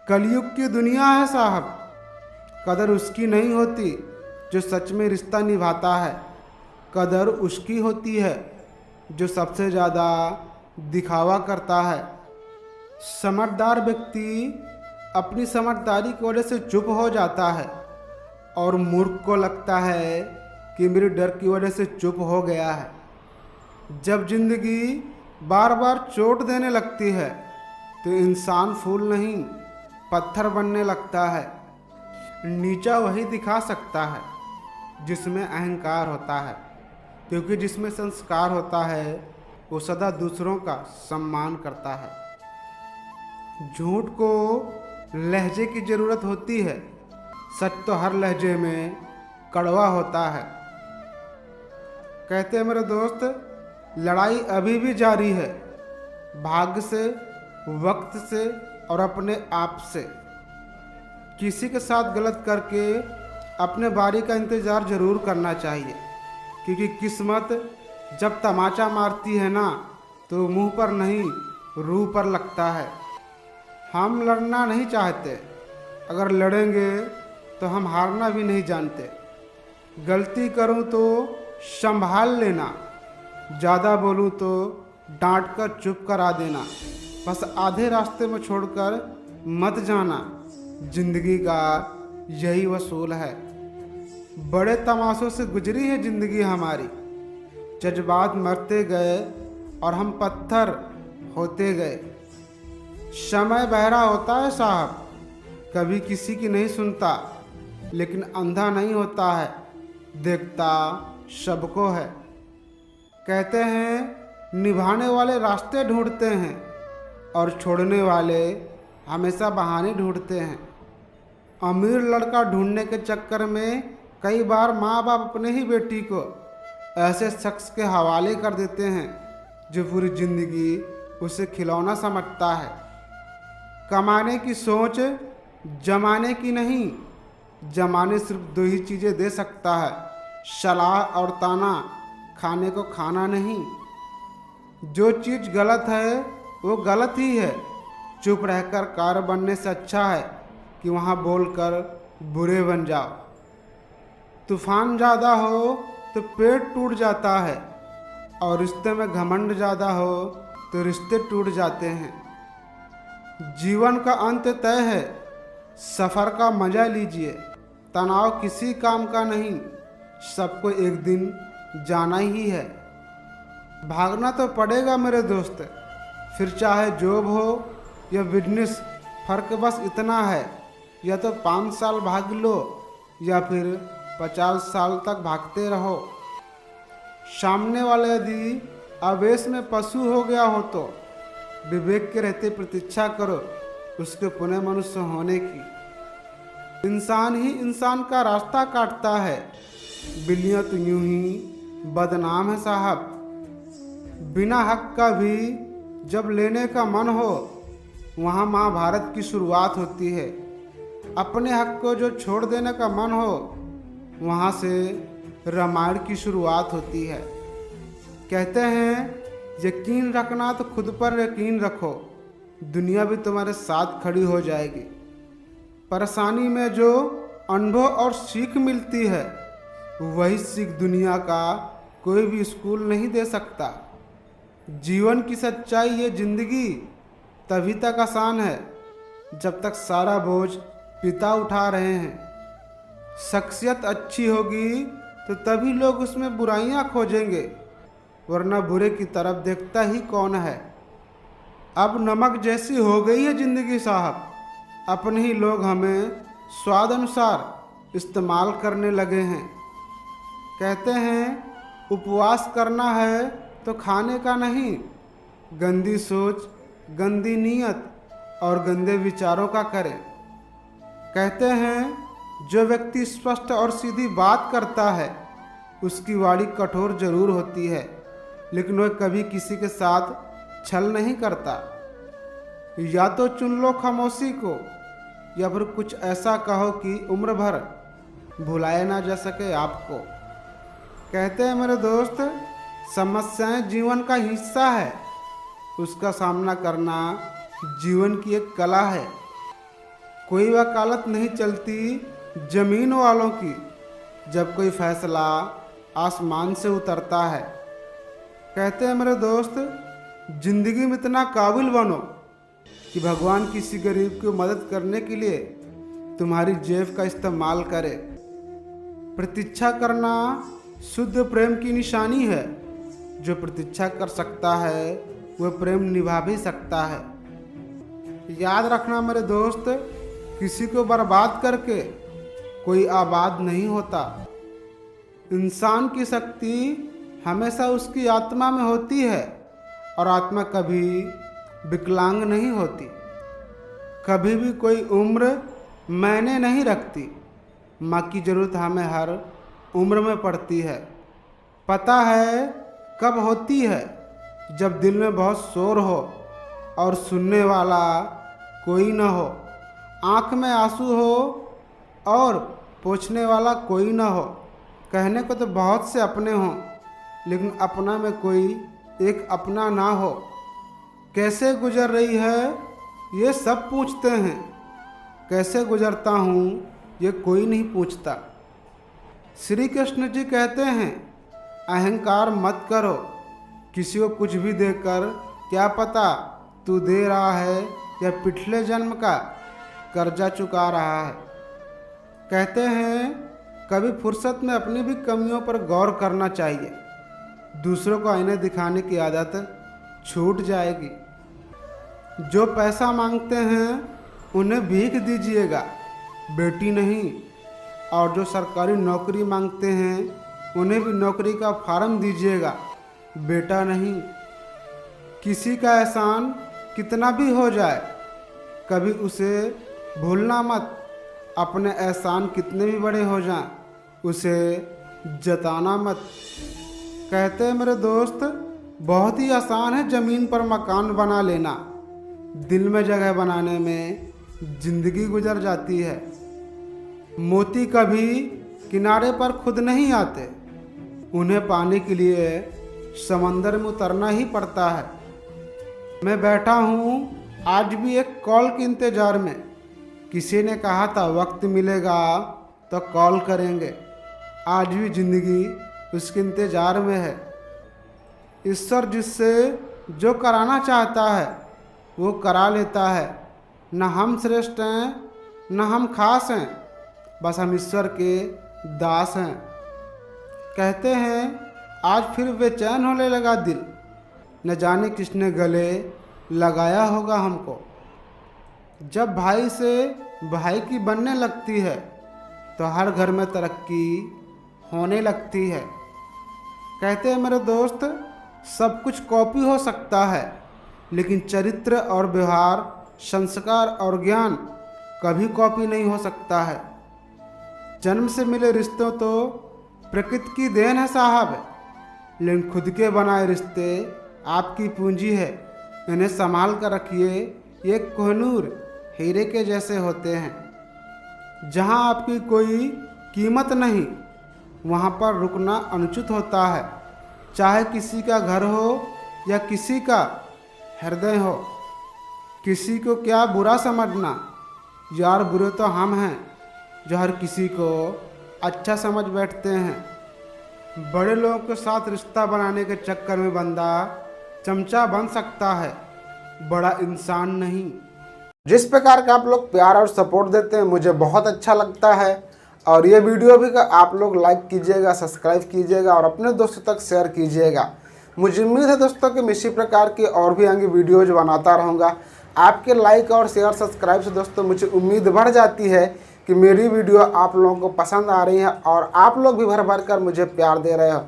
कलयुग की दुनिया है साहब। कदर उसकी नहीं होती जो सच में रिश्ता निभाता है। कदर उसकी होती है जो सबसे ज़्यादा दिखावा करता है। समझदार व्यक्ति अपनी समझदारी की वजह से चुप हो जाता है और मूर्ख को लगता है कि मेरे डर की वजह से चुप हो गया है। जब जिंदगी बार बार चोट देने लगती है तो इंसान फूल नहीं पत्थर बनने लगता है। नीचा वही दिखा सकता है जिसमें अहंकार होता है, क्योंकि जिसमें संस्कार होता है वो सदा दूसरों का सम्मान करता है। झूठ को लहजे की ज़रूरत होती है, सच तो हर लहजे में कड़वा होता है। कहते हैं मेरे दोस्त, लड़ाई अभी भी जारी है, भाग्य से, वक्त से और अपने आप से। किसी के साथ गलत करके अपने बारी का इंतज़ार ज़रूर करना चाहिए, क्योंकि किस्मत जब तमाचा मारती है ना तो मुंह पर नहीं रूह पर लगता है। हम लड़ना नहीं चाहते, अगर लड़ेंगे तो हम हारना भी नहीं जानते। गलती करूं तो संभाल लेना, ज़्यादा बोलूं तो डांट कर चुप करा देना। बस आधे रास्ते में छोड़कर मत जाना, जिंदगी का यही वसूल है। बड़े तमाशों से गुजरी है जिंदगी हमारी, जज्बात मरते गए और हम पत्थर होते गए। समय बहरा होता है साहब, कभी किसी की नहीं सुनता, लेकिन अंधा नहीं होता है, देखता सबको है। कहते हैं निभाने वाले रास्ते ढूंढते हैं और छोड़ने वाले हमेशा बहाने ढूंढते हैं। अमीर लड़का ढूंढने के चक्कर में कई बार माँ बाप अपने ही बेटी को ऐसे शख्स के हवाले कर देते हैं जो पूरी ज़िंदगी उसे खिलौना समझता है। कमाने की सोच जमाने की नहीं, जमाने सिर्फ दो ही चीज़ें दे सकता है, सलाह और ताना, खाने को खाना नहीं। जो चीज़ गलत है वो गलत ही है, चुप रहकर कार बनने से अच्छा है कि वहाँ बोलकर बुरे बन जाओ। तूफान ज़्यादा हो तो पेड़ टूट जाता है, और रिश्ते में घमंड ज़्यादा हो तो रिश्ते टूट जाते हैं। जीवन का अंत तय है, सफ़र का मज़ा लीजिए। तनाव किसी काम का नहीं, सबको एक दिन जाना ही है। भागना तो पड़ेगा मेरे दोस्त, फिर चाहे जॉब हो या बिजनेस, फ़र्क बस इतना है, या तो 5 साल भाग लो या फिर 50 साल तक भागते रहो। सामने वाला यदि आवेश में पशु हो गया हो तो विवेक के रहते प्रतीक्षा करो उसके पुनः मनुष्य होने की। इंसान ही इंसान का रास्ता काटता है, बिल्लियाँ तो यूं ही बदनाम है साहब। बिना हक का भी जब लेने का मन हो वहाँ महाभारत की शुरुआत होती है। अपने हक को जो छोड़ देने का मन हो वहाँ से रामायण की शुरुआत होती है। कहते हैं यकीन रखना तो खुद पर यकीन रखो, दुनिया भी तुम्हारे साथ खड़ी हो जाएगी। परेशानी में जो अनुभव और सीख मिलती है वही सीख दुनिया का कोई भी स्कूल नहीं दे सकता। जीवन की सच्चाई ये जिंदगी तभी तक आसान है जब तक सारा बोझ पिता उठा रहे हैं। शख्सियत अच्छी होगी तो तभी लोग उसमें बुराइयां खोजेंगे, वरना बुरे की तरफ देखता ही कौन है। अब नमक जैसी हो गई है ज़िंदगी साहब, अपने ही लोग हमें स्वाद अनुसार इस्तेमाल करने लगे हैं। कहते हैं उपवास करना है तो खाने का नहीं, गंदी सोच, गंदी नीयत और गंदे विचारों का करें। कहते हैं जो व्यक्ति स्पष्ट और सीधी बात करता है उसकी वाणी कठोर जरूर होती है, लेकिन वह कभी किसी के साथ छल नहीं करता। या तो चुन लो खामोशी को, या फिर कुछ ऐसा कहो कि उम्र भर भुलाया ना जा सके आपको। कहते हैं मेरे दोस्त, समस्याएं जीवन का हिस्सा है, उसका सामना करना जीवन की एक कला है। कोई वकालत नहीं चलती जमीन वालों की, जब कोई फैसला आसमान से उतरता है। कहते हैं मेरे दोस्त, जिंदगी में इतना काबिल बनो कि भगवान किसी गरीब की मदद करने के लिए तुम्हारी जेब का इस्तेमाल करे। प्रतीक्षा करना शुद्ध प्रेम की निशानी है। जो प्रतीक्षा कर सकता है वह प्रेम निभा भी सकता है। याद रखना मेरे दोस्त, किसी को बर्बाद करके कोई आबाद नहीं होता। इंसान की शक्ति हमेशा उसकी आत्मा में होती है और आत्मा कभी विकलांग नहीं होती। कभी भी कोई उम्र मायने नहीं रखती। माँ की ज़रूरत हमें हर उम्र में पड़ती है। पता है कब होती है? जब दिल में बहुत शोर हो और सुनने वाला कोई न हो, आँख में आंसू हो और पूछने वाला कोई न हो। कहने को तो बहुत से अपने हों, लेकिन अपना में कोई एक अपना ना हो। कैसे गुजर रही है ये सब पूछते हैं, कैसे गुजरता हूँ ये कोई नहीं पूछता। श्री कृष्ण जी कहते हैं, अहंकार मत करो। किसी को कुछ भी देकर क्या पता तू दे रहा है या पिछले जन्म का कर्जा चुका रहा है। कहते हैं कभी फुर्सत में अपनी भी कमियों पर गौर करना चाहिए। दूसरों को आईने दिखाने की आदत छूट जाएगी। जो पैसा मांगते हैं उन्हें भीख दीजिएगा, बेटी नहीं। और जो सरकारी नौकरी मांगते हैं उन्हें भी नौकरी का फार्म दीजिएगा, बेटा नहीं। किसी का एहसान कितना भी हो जाए, कभी उसे भूलना मत। अपने एहसान कितने भी बड़े हो जाएं, उसे जताना मत। कहते हैं मेरे दोस्त, बहुत ही आसान है ज़मीन पर मकान बना लेना। दिल में जगह बनाने में जिंदगी गुजर जाती है। मोती कभी किनारे पर खुद नहीं आते, उन्हें पाने के लिए समंदर में उतरना ही पड़ता है। मैं बैठा हूँ आज भी एक कॉल के इंतज़ार में। किसी ने कहा था वक्त मिलेगा तो कॉल करेंगे। आज भी ज़िंदगी उसके इंतज़ार में है। ईश्वर जिससे जो कराना चाहता है वो करा लेता है। न हम श्रेष्ठ हैं न हम खास हैं, बस हम ईश्वर के दास हैं। कहते हैं आज फिर बेचैन होने लगा दिल, न जाने किसने गले लगाया होगा हमको। जब भाई से भाई की बनने लगती है तो हर घर में तरक्की होने लगती है। कहते हैं मेरे दोस्त, सब कुछ कॉपी हो सकता है, लेकिन चरित्र और व्यवहार, संस्कार और ज्ञान कभी कॉपी नहीं हो सकता है। जन्म से मिले रिश्तों तो प्रकृति की देन है साहब, लेकिन खुद के बनाए रिश्ते आपकी पूंजी है। इन्हें संभाल कर रखिए। ये कोहिनूर हीरे के जैसे होते हैं। जहाँ आपकी कोई कीमत नहीं, वहाँ पर रुकना अनुचित होता है। चाहे किसी का घर हो या किसी का हृदय हो। किसी को क्या बुरा समझना, यार बुरे तो हम हैं जो हर किसी को अच्छा समझ बैठते हैं। बड़े लोगों के साथ रिश्ता बनाने के चक्कर में बंदा चमचा बन सकता है, बड़ा इंसान नहीं। जिस प्रकार का आप लोग प्यार और सपोर्ट देते हैं मुझे बहुत अच्छा लगता है। और ये वीडियो भी आप लोग लाइक कीजिएगा, सब्सक्राइब कीजिएगा और अपने दोस्तों तक शेयर कीजिएगा। मुझे उम्मीद है दोस्तों कि मैं इसी प्रकार की और भी आगे वीडियोज बनाता रहूँगा। आपके लाइक और शेयर सब्सक्राइब से दोस्तों मुझे उम्मीद बढ़ जाती है कि मेरी वीडियो आप लोगों को पसंद आ रही है और आप लोग भी भर भर कर मुझे प्यार दे रहे हो।